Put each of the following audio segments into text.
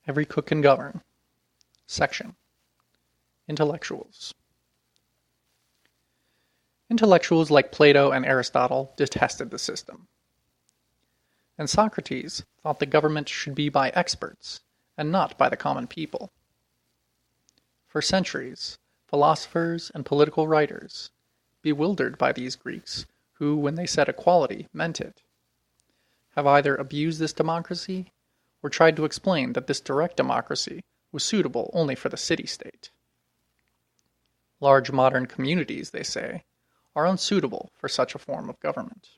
Every cook can govern. Section. Intellectuals. Intellectuals like Plato and Aristotle detested the system. And Socrates thought the government should be by experts, and not by the common people. For centuries, philosophers and political writers, bewildered by these Greeks who, when they said equality, meant it, have either abused this democracy or tried to explain that this direct democracy was suitable only for the city-state. Large modern communities, they say, are unsuitable for such a form of government.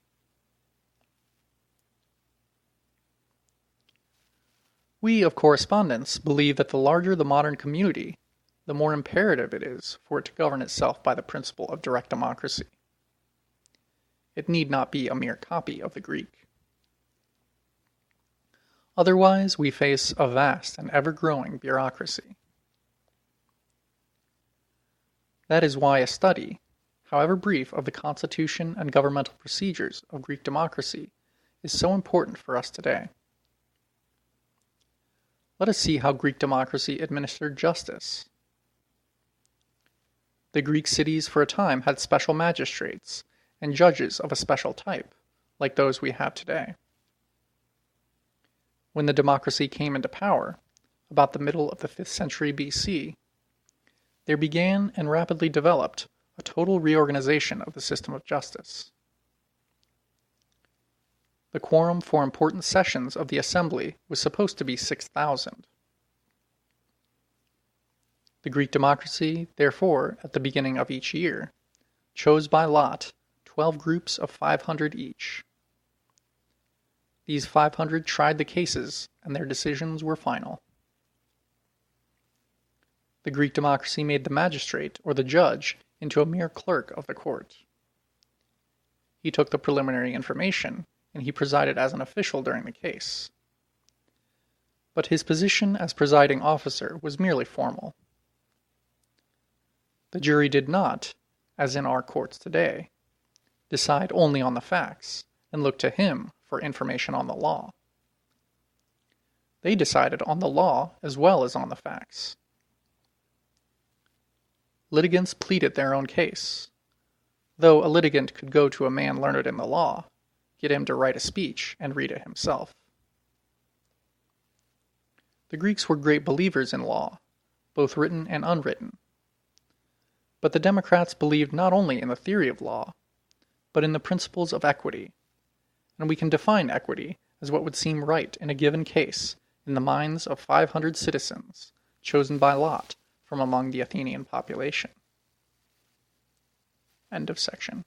We of correspondence believe that the larger the modern community, the more imperative it is for it to govern itself by the principle of direct democracy. It need not be a mere copy of the Greek. Otherwise, we face a vast and ever-growing bureaucracy. That is why a study, however brief, of the constitution and governmental procedures of Greek democracy is so important for us today. Let us see how Greek democracy administered justice. The Greek cities for a time had special magistrates and judges of a special type, like those we have today. When the democracy came into power, about the middle of the 5th century BC, there began and rapidly developed a total reorganization of the system of justice. The quorum for important sessions of the assembly was supposed to be 6,000. The Greek democracy, therefore, at the beginning of each year, chose by lot 12 groups of 500 each. These 500 tried the cases, and their decisions were final. The Greek democracy made the magistrate or the judge into a mere clerk of the court. He took the preliminary information, and he presided as an official during the case. But his position as presiding officer was merely formal. The jury did not, as in our courts today, decide only on the facts and look to him for information on the law. They decided on the law as well as on the facts. Litigants pleaded their own case, though a litigant could go to a man learned in the law, get him to write a speech, and read it himself. The Greeks were great believers in law, both written and unwritten. But the Democrats believed not only in the theory of law, but in the principles of equity, and we can define equity as what would seem right in a given case in the minds of 500 citizens chosen by lot from among the Athenian population. End of section.